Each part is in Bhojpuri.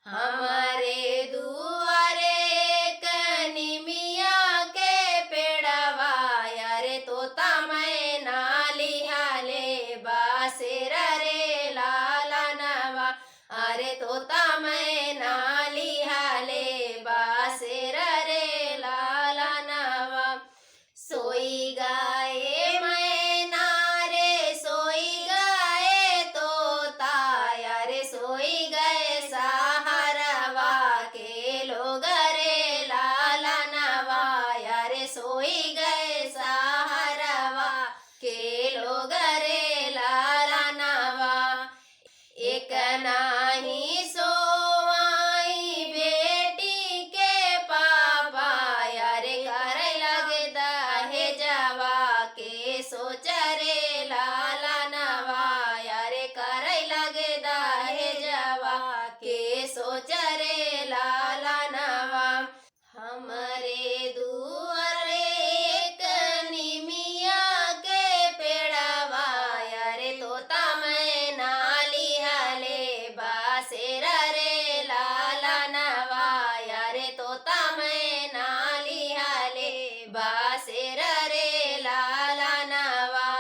हमारे दुआरे कनिमिया के पेड़वा यारे तोता मैना लिहाले बासेर रे लाला नवा। अरे तोता मैना लिहाले बासेर रे लाला नवा। सोई गाए मैना रे सोई गाए तोता यारे सोई गए सहारवा के लोग रे लाला नवा। यारे सोई गए सहारवा के लोग रे लाला नवा। एक नाही सोवाई बेटी के पापा यारे करे लगे दहे जवा के सोच रे लाला नवा। यारे करे लगे दहे जवा के सोच रे लाला नवा। हमरे दुआरे एक निमिया के पेड़वा यारे तोता मैना लिहाले बासेर रे लाला नवा। यारे तोता मैना लिहाले बासेर रे लाला नवा।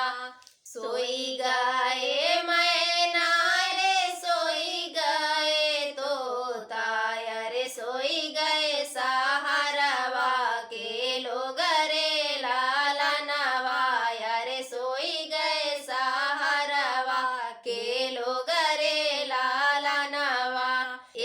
सोई गाए मैना रे सोई गए तोता यारे सोई गए सहारवा के लोग रे लाला नवा। यारे सोई गए सहारवा के लोग रे लाला नवा।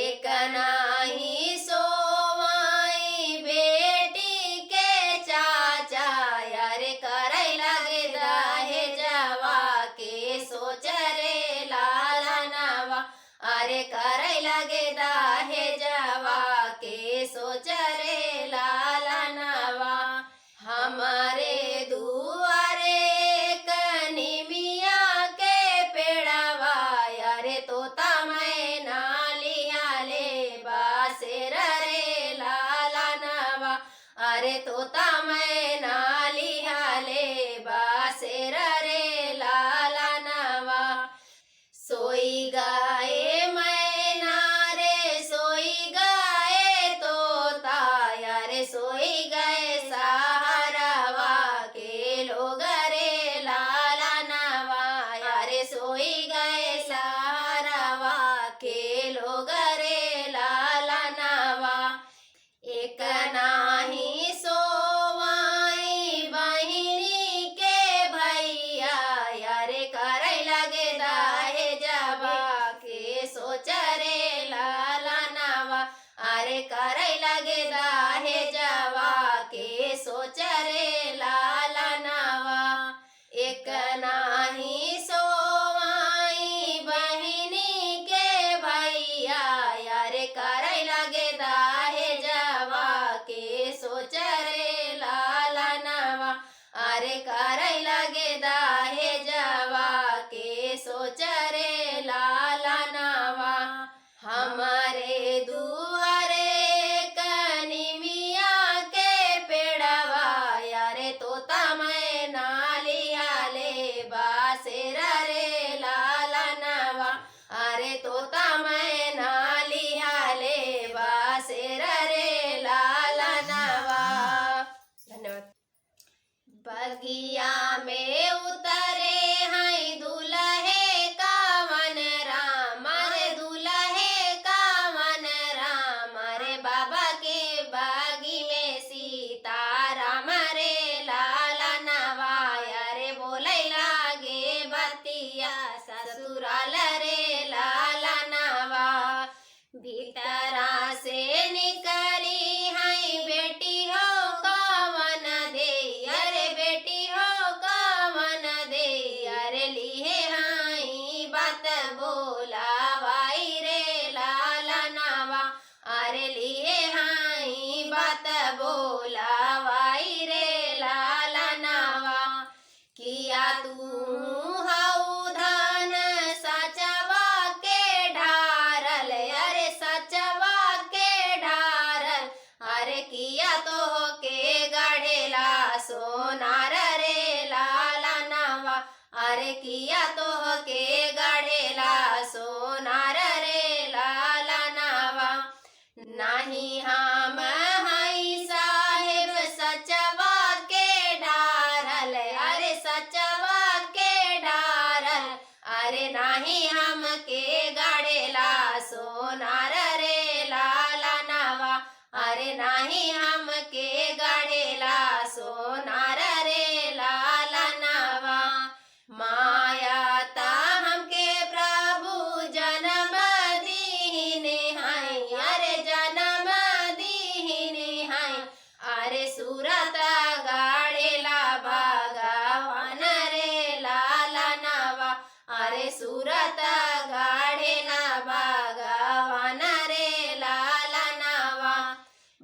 एक नाही सोवाई बेटी के चाचा यारे करे लगे दहे जवा के सोच रे लाला नवा। अरे करे लगे दहे जवा के सोच रे लाला नवा। हमारे दुआरे कनिमिया के पेड़वा यारे तोता मैना लिहाले बासेर रे लाला नवा। अरे तोता मैना लिहाले बासेर रे लाला नवा। सोई गाए मैना रे सोई गाए तोता यारे सोई गए सहारवा के लोग रे लाला नवा। यारे सोई गए सहारवा के लोग रे लाला नवा। एक नाही सोवाई बहिनी के भैया यारे करे लगे दहे जवा के सोच रे लाला नवा। अरे करे लगे दहे जवा के सोच रे लाला नवा। एक नाही सोवाई बहिनी के भैया यारे करे लगे दहे जवा के सोच रे लाला नवा। अरे करे लगे दहे जवा के सोच रे लाला नवा। हमारे दुआरे कनिमिया के पेड़वा यारे तोता मैना लिहाले बासेर रे लाला नवा। अरे तोता मैना लिहाले बासेर रे लाला नवा। धन्यवाद। बगिया में उतरे हैं दुल्हे कावन राम। रे दुल्हे कावन राम। रे बाबा के बागी में सीता राम रे लाला नवा। यारे बोले लागे बतिया ससुराल रे लाला नवा। भीतरा से निकली हैं बेटी हो कावन दे। अरे बेटी हो कावन दे। अरे लिए हाई बात बोलावाई रे लाला नवा। अरे लिए हाई बात बोलावाई रे लाला नवा। किया तू हऊ धन सचवा के ढारल। अरे सचवा के ढारल। अरे किया तो के गढ़ेला सोनार रे लाला नवा। अरे किया तो के गढ़ेला सोनार रे लाला नवा। अरे नाही हमके गढ़ेला सोनार रे लालनवा माया ता हमके प्रभु जन्म दीने हैं अरे जन्म दीने हैं अरे सूरत गाड़ेला भगवान रे लालनवा अरे सूरत गाड़ेला भगवान रे लालनवा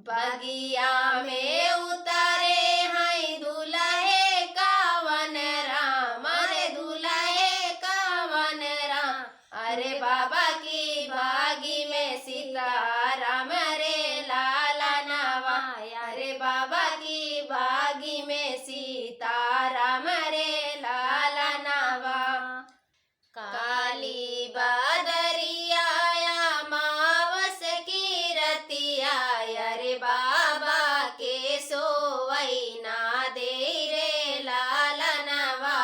बगिया में उतरे हैं दुल्हे कावन राम अरे दुल्हे कावन राम अरे बाबा की बागी में सीताराम रे लालनवा अरे बाबा की बागी में सीताराम रे लालनवा काली बादरिया मावस की रतिया अरे बाबा के सोवई ना दे रे लालनवा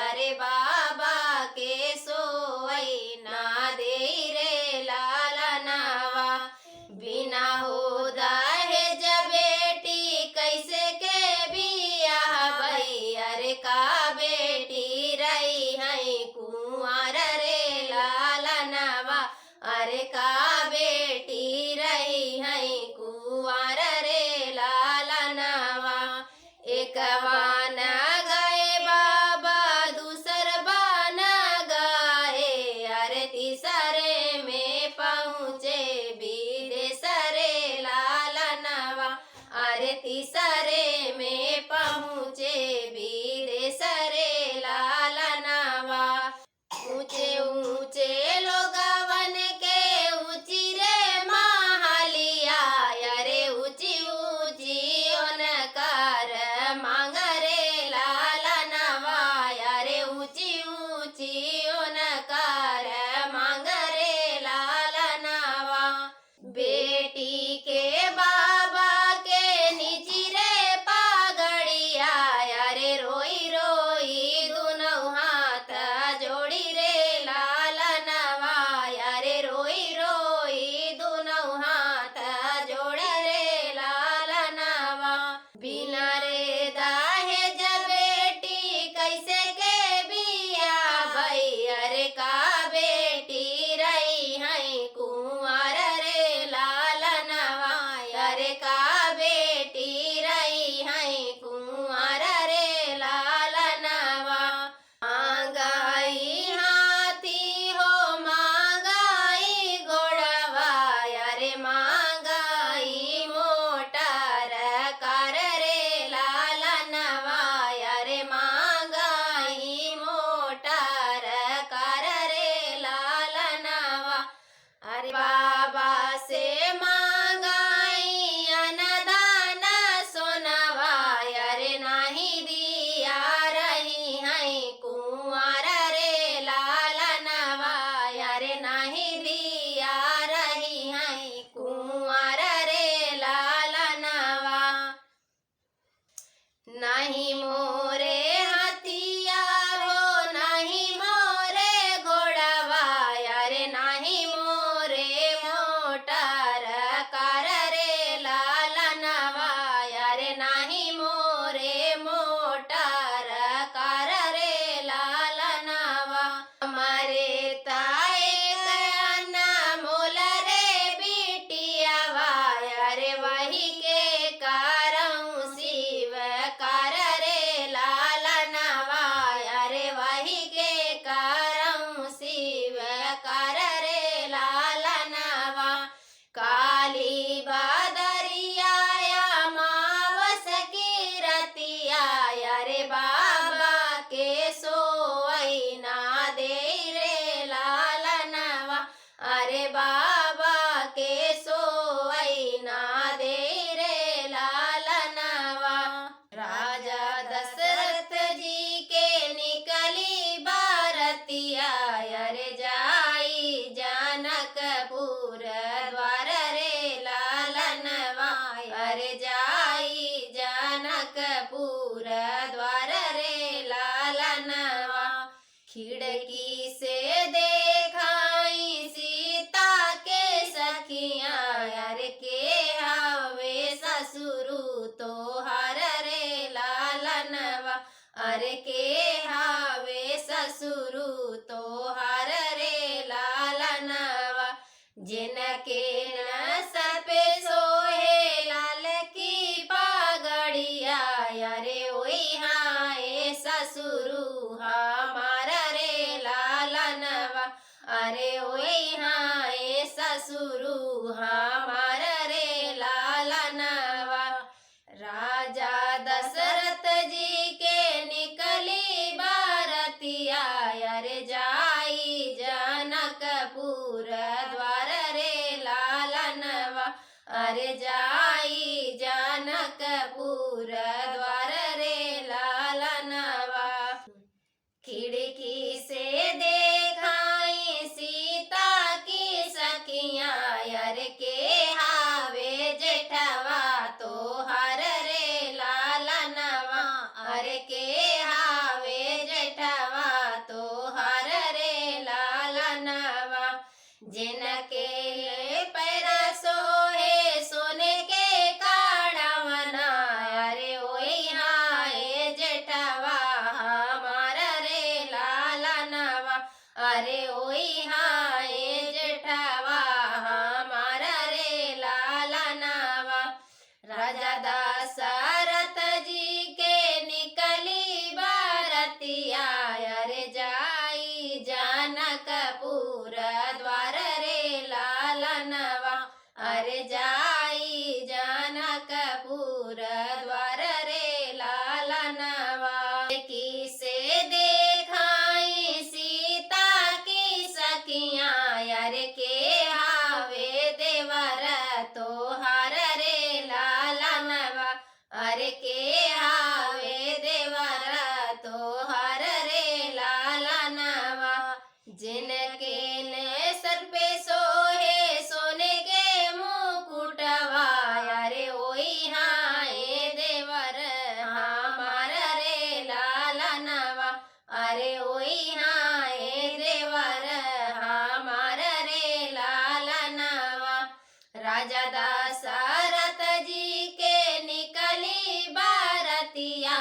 अरे बाबा के सोवई ना दे रे लालनवा बिना हो दहेज बेटी कैसे के बियाह भई अरे का बेटी रही है कुंवर रे लालनवा अरे का बेटी रही है कुंवर रे लालनवा एक बान गए बाबा दूसर बान गए अरे तीसरे में पहुँचे विदेश रे लालनवा अरे तीसरे में पहुँचे विदेश रे लालनवा ऊंचे ऊंचे लोगवन के ऊंची रे महलिया अरे ऊंची ऊंची ओनकार मांग रे लालनवा अरे ऊंची ऊंची ओनकार मांग रे लालनवा बेटी के बाबा के नीची रे पागड़िया अरे रोई रोई दुनौ हाथ जोड़ी रे लालनवा अरे रोई रोई दुनौ हाथ जोड़ी रे लालनवा बिना रे दहेज बेटी कैसे के बिया भई अरे का बेटी रही है कुंवर रे लालनवा अरे के हावे ससुरु तोहार रे लालनवा जिनके न सर पे सोहे लाल की पागड़िया अरे ओई हाय ससुरु हमारा रे लालनवा अरे ओई हाय ससुरु हमारा रे लालनवा राजा दशरथ जी के निकली बारतिया अरे जाई जनकपुर द्वार रे लालनवा अरे जाई जनकपुर द्वार रे लालनवा खिड़की से देखाई सीता की सखियां अरे के हावे जेठवा तोहार रे लालनवा अरे के हावे जेठवा तोहार रे लालनवा जिनके पैरा सोहे सोने के काड़वना अरे ओई हाय जेठवा हमारा रे लालनवा अरे ओई हाय जेठवा हमारा रे लालनवा राजा दशरथ जी के निकली बारतिया अरे जाई जनकपुर द्वार रे लालनवा अरे जाई जनकपुर द्वार रे लालनवा की से देखाई सीता की सखियां अरे के हावे देवर तोहार रे लालनवा अरे के हावे देवर तोहार रे लालनवा जिनके ने सर पे सोहे सोने के मुकुटवा अरे ओई हाय देवर हमारा रे लालनवा अरे ओई हाय देवर हमारा रे लालनवा राजा दशरथ जी के निकली बारतिया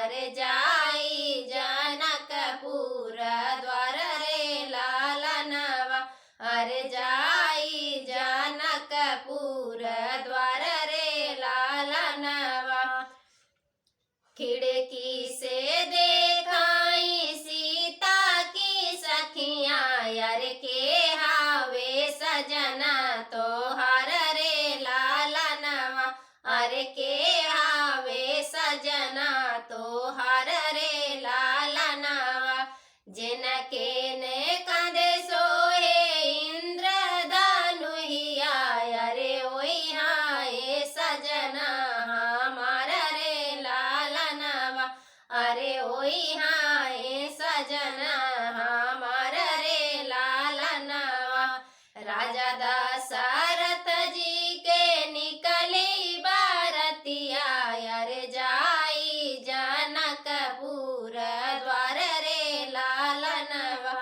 अरे जाई जनकपुर द्वार रे लालनवा अरे जाई जनकपुर द्वार रे लालनवा खिड़की से देखाई सीता की सखियां अरे के हावे सजना तोहार रे लालनवा अरे के हावे सजना तोहार रे लालनवा जिनके ने कांधे सोहे इंद्र धनुहिया अरे ओई हाय सजना हमारा रे लालनवा अरे ओई हाय सजना हमारा रे लालनवा राजा दशरथ जी के निकली बारतिया अरे जाई जनकपुर द्वार रे लालनवा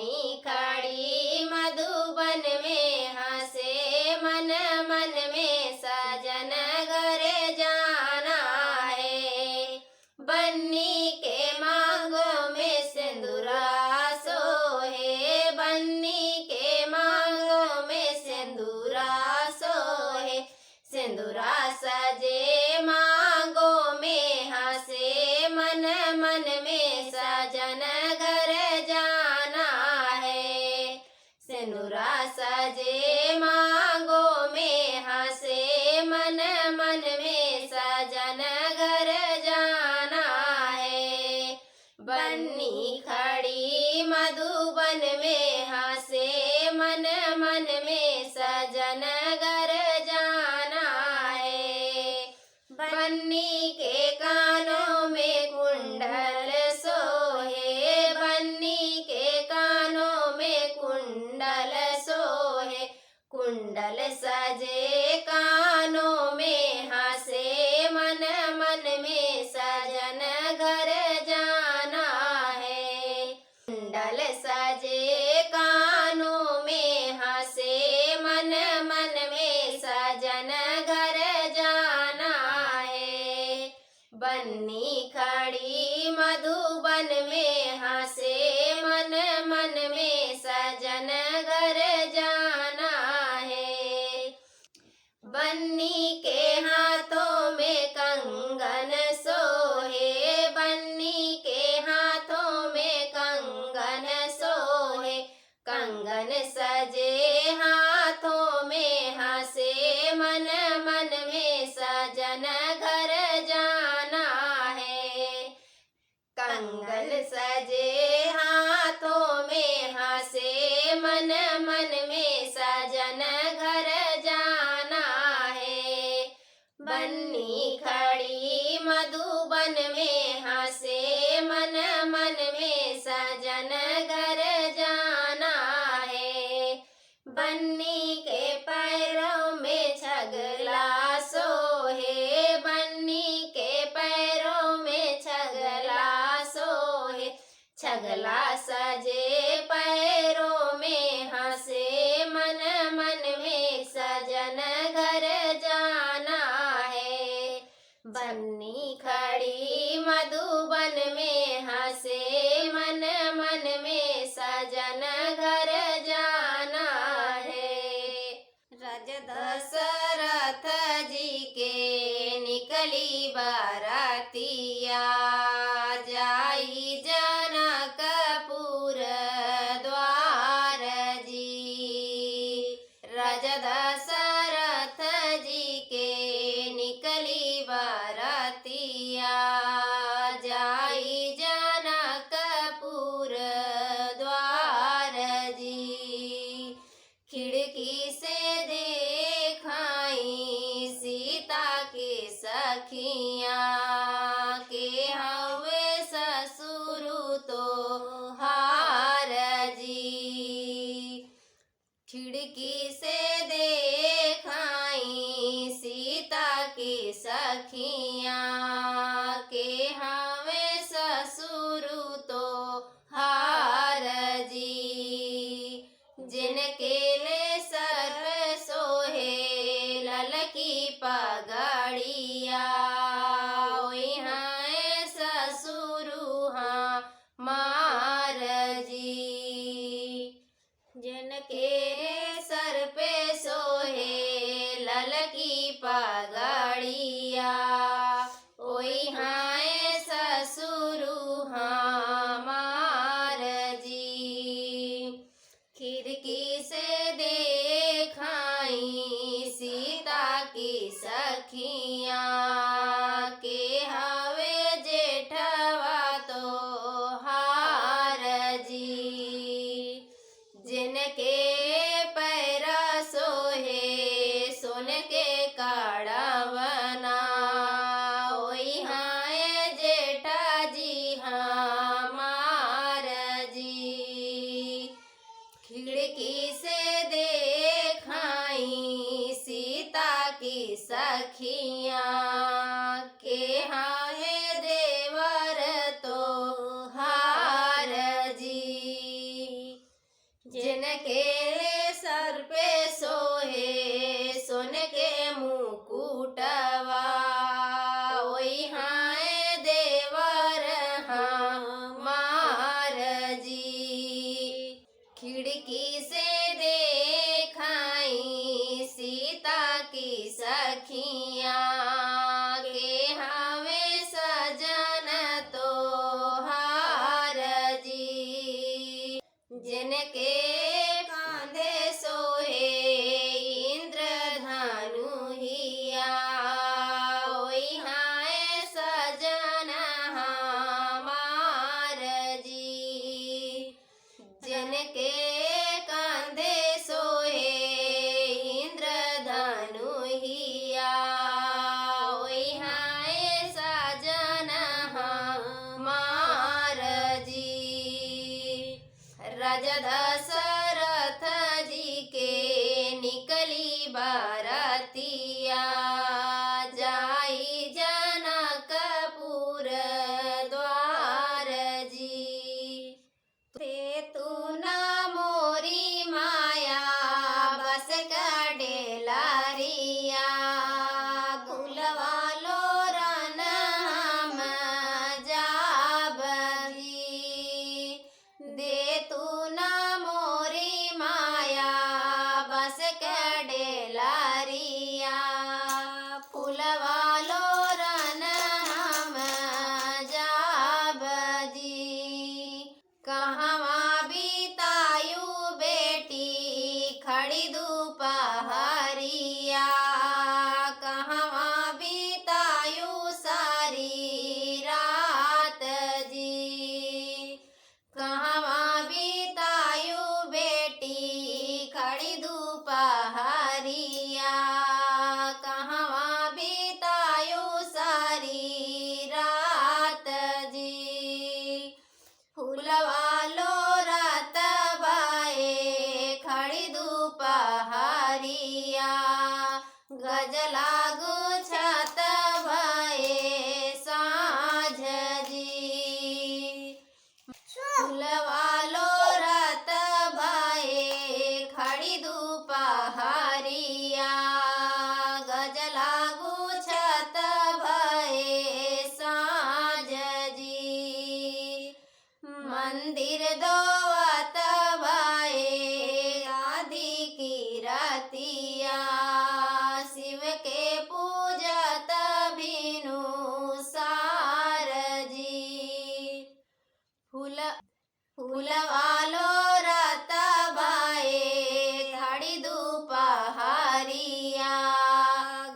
बन्नी खड़ी मधुबन में हंसे मन मन में सजन घर जाना है। बन्नी के मांगों में सिंदूरा सोहे, बन्नी के मांगों में सिंदूरा सोहे। सिंदूरा सजे मांगों में हंसे मन मन में सजन घर जाना है। सिंदूरा सजे मांगों में हंसे मन मन में सजन घर जाना है। बन्नी खड़ी मधुबन में हंसे मन मन में सजन घर जाना है। बन्नी के कानों में कुंडल सोहे, बन्नी के कानों में कुंडल सोहे। कुंडल सजे कानों में हंसे मन मन में सजन घर जाना है। कुंडल सजे कानों में हंसे मन मन में सजन घर जाना है। बन्नी खड़ी मधुबन में हंसे मन मन में सजन घर जाना है। बन्नी के हाथों में कंगन सोहे, बन्नी के हाथों में कंगन सोहे। कंगन सजे हाथों में हंसे मन मन में सजन घर जाना है। कंगन सजे हाथों में हंसे मन मन में सजन घर जाना है। बन्नी खड़ी मधुबन में हंसे मन मन में सजन घर जाना है। बन्नी के पैरों में छगला सोहे, बन्नी के पैरों में छगला सोहे। छगला सजे पैरों में हंसे मन मन में सजन घर जाना है। बन्नी खड़ी मधुबन में हंसे मन मन में सजन घर जाना है। राजा दशरथ जी के निकली बारातिया, जाई जनकपुर द्वार जी। राजा दशरथ जी के निकली बारातिया, जाई जनकपुर द्वार जी। खिड़की से देखाई सीता के सखियाँ, के हवे ससुर तो हार जी। खिड़की से देखाई सीता के सखियाँ, के हवे ससुर तो हार जी। जिनके ले सर सोहे ललकी पगड़िया, ओइहाँ ससुर मार जी। जिनके सर पे सोहे ललकी पगड़िया, राजा दशरथ जी के निकली बारातिया जाई जनकपुर द्वार जी। ते तू न मोरी माया बस का डेलारिया कुलवा लो रन हम जाब जी। दे तू न मोरी माया बस का डेलारिया कुलवा लो रन हम जाब जी। कहवा बितायु बेटी खड़ी दुपहरिया कहवा बितायु सारी रात जी। कहवा बितायु बेटी खड़ी दुपहरिया कहवा बितायु सारी रात जी। फूलवा लो रात बाए खड़ी दुपहरिया गजला गुछत भये साँझ जी। फूलवा लो रात बाए खड़ी दुपहरिया गजला गुछत भये साँझ जी। मंदिर दोवत भये आदि की रतिया शिव के पूजत बिनु सार जी। फूलवा लो रात बाए खड़ी दुपहरिया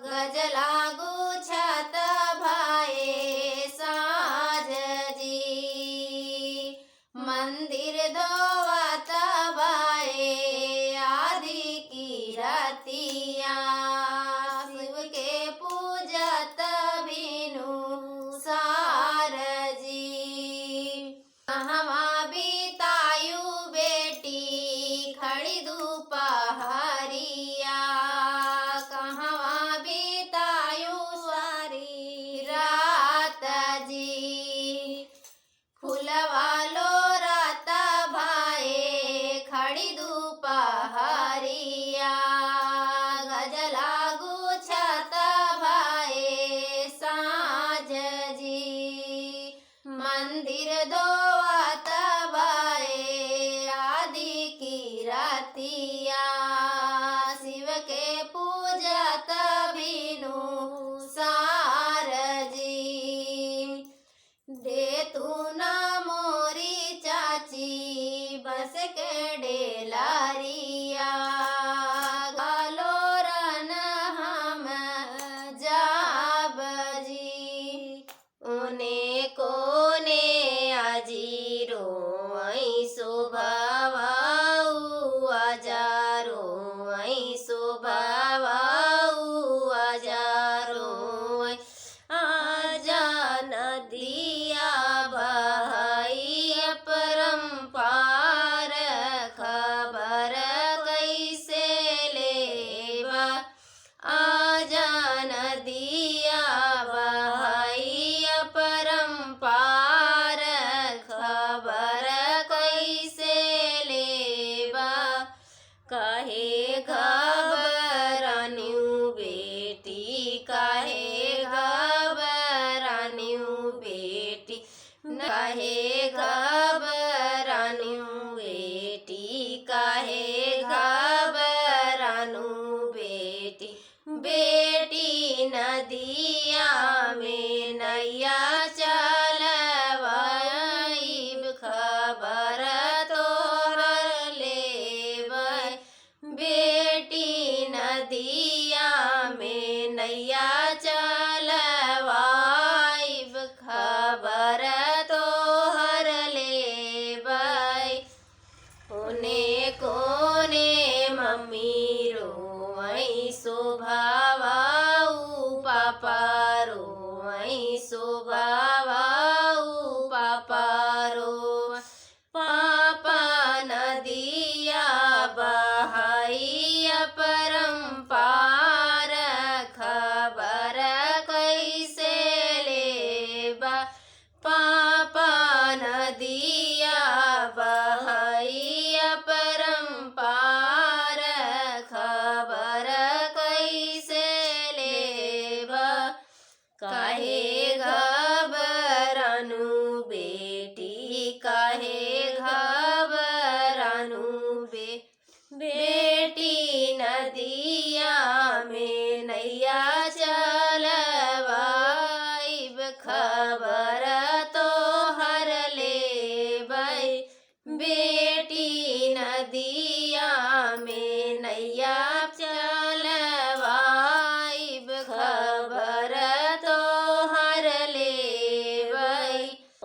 गजला गुछत भये साँझ जी। मंदिर धोवत भये आदि की रतिया शिव के पूजत बिनु सार जी। कहवा बितायु बेटी खड़ी दुपहरिया कहवा बितायु सारी रात जी। फूलवा लो रात भाए खड़ी दुपहरिया गजला गुछत भये साँझ जी। मंदिर धोवत भये आदि की रतिया शिव के पूजत बिनु सार जी। दे तू न मोरी चाची बस के डेलारिया गालो रन हम जाब जी। उने कोने आजीरो आई शोभावाऊ आजारो आई शोभावाऊ आजारो आजा नदिया बहाई अपरंपार खबर कैसे लेबा आजा नदिया बहाई अपरंपार खबर कैसे लेबा। काहे घबरान्यू बेटी काहे घबरान्यू बेटी काहे घबरान्यू बेटी काहे घबरान्यू बेटी। बेटी नदिया में नैया चलवाइब खबर तोहर लेबै। बेटी नदिया में नैया चलवाइब खबर तोहर लेबै। उने कोने मम्मी रोई शोभावाऊ पापा रोई पापा नदिया बहैया परम्पार खबर कैसे लेब काहे घबरानु बेटी काहे घबरानु बेटी नदिया में नैया चलवाइब खबर तो हर लेबै बेटी नदिया में नैया चलवाइब खबर तो हर लेबै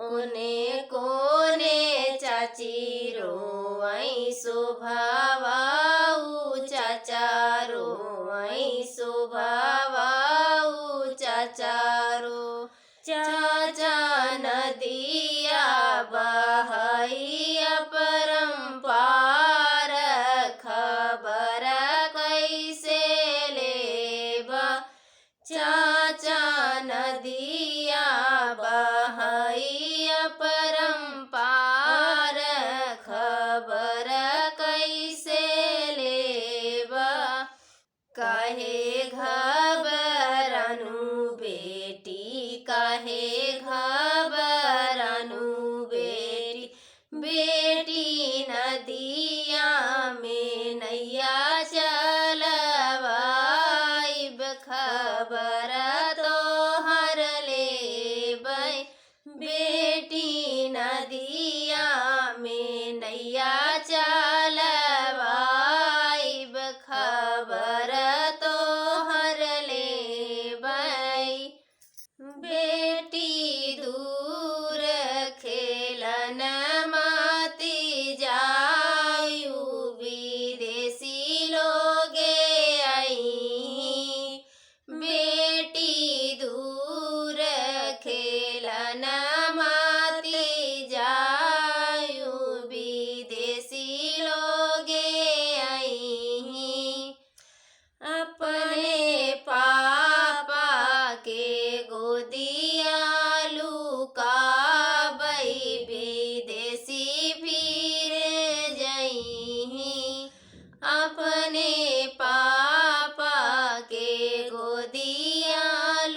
ओने कोने चाची रोई शोभावाऊ चाचा रोई शोभावाऊ चाचा रो चाचा नदिया बहैया परम्पार खबर कैसे लेब चाचा नदिया बहैया परम्पार खबर कैसे लेब काहे घबरानु बेटी काहे घबरानु बेटी बेटी नदिया में नैया चलवाइब खबर तो हर लेबै बेटी नदिया में नैया चलवाइब खबर तो हर लेबै बेटी दूर खेलन माती जायु विदेशी लोगे आई बेटी दूर खेलन माती जायु विदेशी लोगे आई अपने पापा के गोदिया लुकाबै विदेशी फिर जइही अपने पापा के गोदिया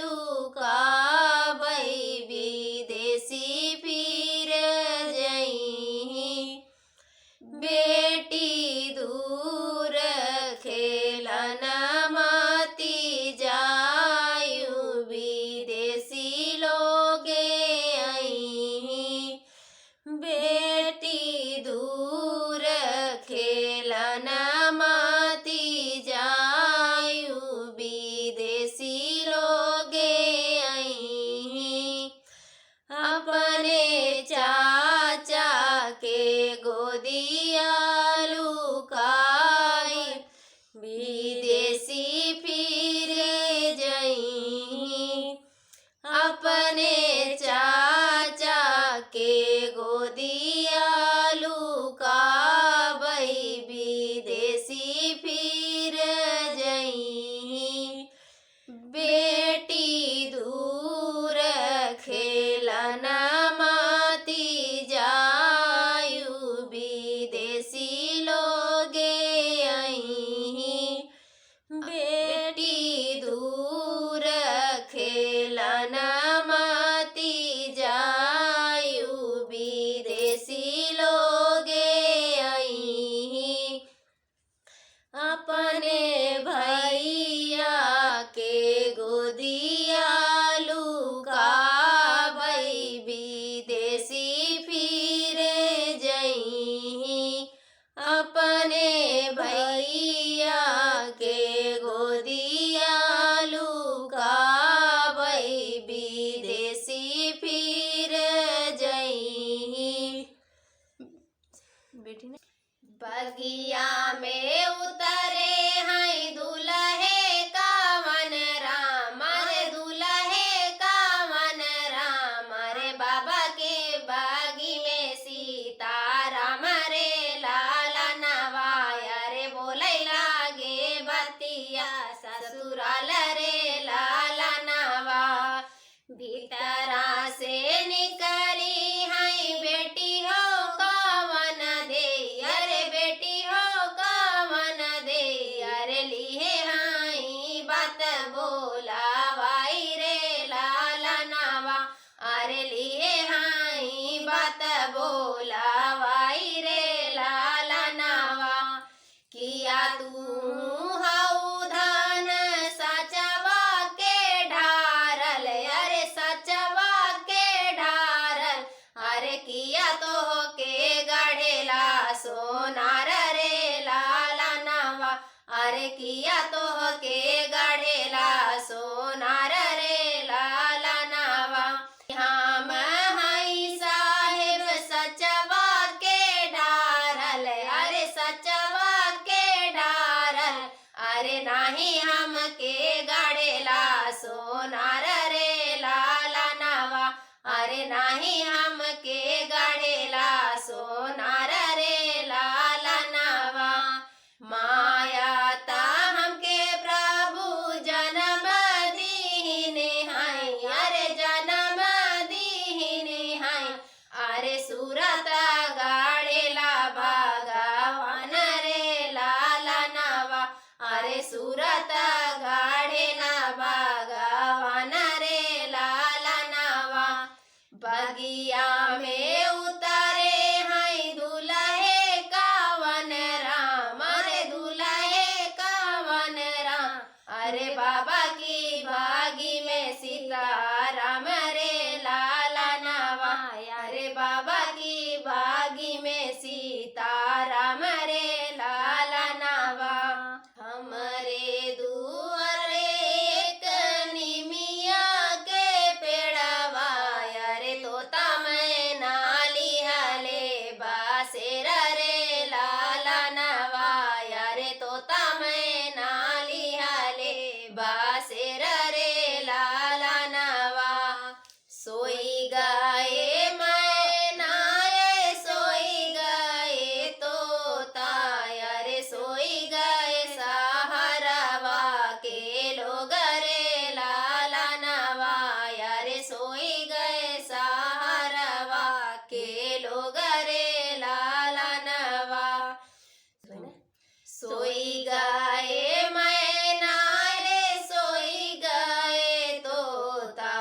लुकाबै विदेशी फिर जइही बेटी दूर खेलन माती जायु विदेशी लोगे आई बेटी दूर खेलन माती जायु विदेशी लोगे आई अपने चाचा के गोदिया लुकाई विदेशी फिर जइही अपने चाचा के गोदिया लुकाबै विदेशी फिर जइही बेटी दूर खेलन माती जायु विदेशी लोगे आई बेटी दूर खेलन माती जायु विदेशी लोगे आई अपने भैया के गोदिया लुकाबै विदेशी फिर जइही अपने भैया के गोदिया लुकाबै विदेशी फिर जइही बेटी ने बगिया में उतरे हैं दुल्हे कावन राम रे दुल्हे कावन राम रे बाबा के बागी में सीता राम रे लाला नवाया रे बोले लागे बतिया ससुराल रे लाला नवा भीतरा से निकल अरे लिए हाई बात बोलावाई रे लालनवा किया तू हऊ धन सचवा के ढारल अरे सचवा के ढारल अरे किया तो के गढ़ेला सोनार रे लालनवा अरे किया तो के गढ़ेला सोनार रे लालनवा हम हई साहेब सचवा के ढारल अरे सचवा के ढारल अरे नाही हम के गढ़ेला सोनार रे लालनवा अरे नाही हम के गढ़ेला सोनार रे लालनवा माया ता हमके प्रभु जन्म दीने हैं अरे जन्म दीने हैं अरे सूरत गाड़ेला भगवान रे लालनवा अरे सूरत गाड़ेला भगवान रे लालनवा बगिया में उतरे हैं दुल्हे कावन राम अरे दुल्हे कावन राम अरे बाबा की बागी में सीताराम रे लालनवा अरे बाबा की बागी में सीताराम रे लालनवा हमरे दुआरे एक निमिया के पेड़वा अरे तोता मैं नाली हले बासेर रे लालनवा अरे तोता मैं नाली हले बासेर रे लालनवा सोई गए मैं नारे सोई गए तोता अरे सोई गए सहारवा के लोग रे लालनवा अरे सोई गए सहारवा के लोग रे लालनवा सोई गए मैं नारे सोई गए तोता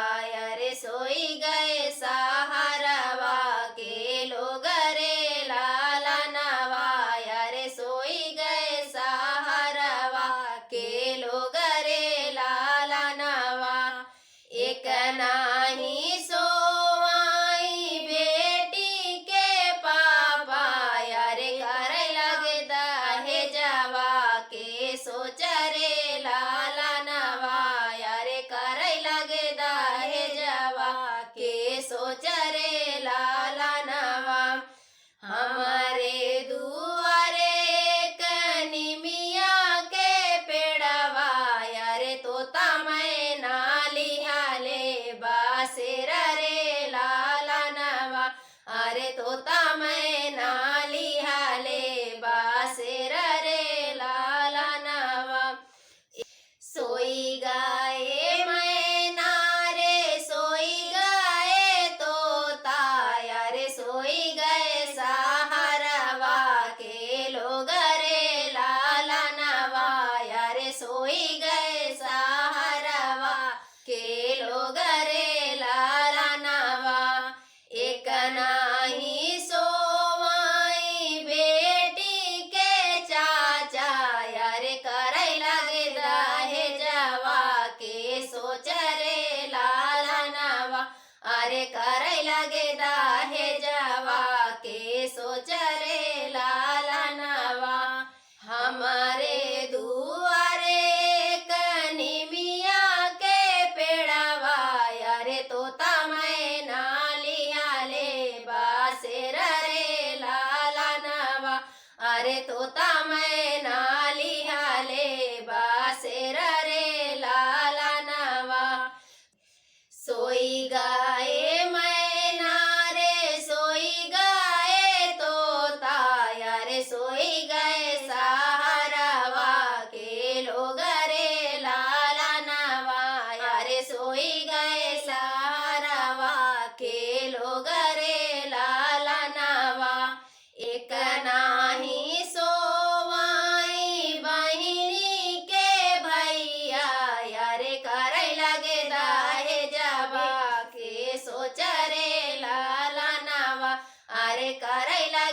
अरे सोई गए सहारवा के लोग रे लालनवा अरे सोई गए सहारवा के लोग रे लालनवा एक नाही सोवाई बेटी के पापा अरे करे लगे दहे जवा के सोच रे लालनवा अरे करे लगे दहे जवा के सोच रे लालनवा हमारे दुआरे एक निमिया के पेड़वा अरे तोता मैं नाली हाले बासेर रे लालनवा अरे तोता मैं नाली हाले बासेर रे लालनवा सोई गए मैं नारे सोई गए तोता अरे सोई गए सहारवा के लोग रे लालनवा अरे सोई गए सहारवा के लोग रे लालनवा एक नाही सोवाई बेटी के चाचा अरे करे लगे दहे जवा के सोच रे लालनवा अरे करे लगे दहे जवा के सोच रे लालनवा हमारे दुआरे कनिमिया के पेड़वा अरे तोता मैं नाली हाले बासेर रे लालनवा अरे तोता मैं नाली हाले बासेर रे लालनवा सोई गए मैं नारे सोई गए तोता अरे सोई गए सहारवा के लोग रे लालनवा अरे सोई गए सहारवा के लोग रे लालनवा एक नाही सोवाई बहिनी के भैया अरे करे लगे दाहे जवा के सोच रे करायला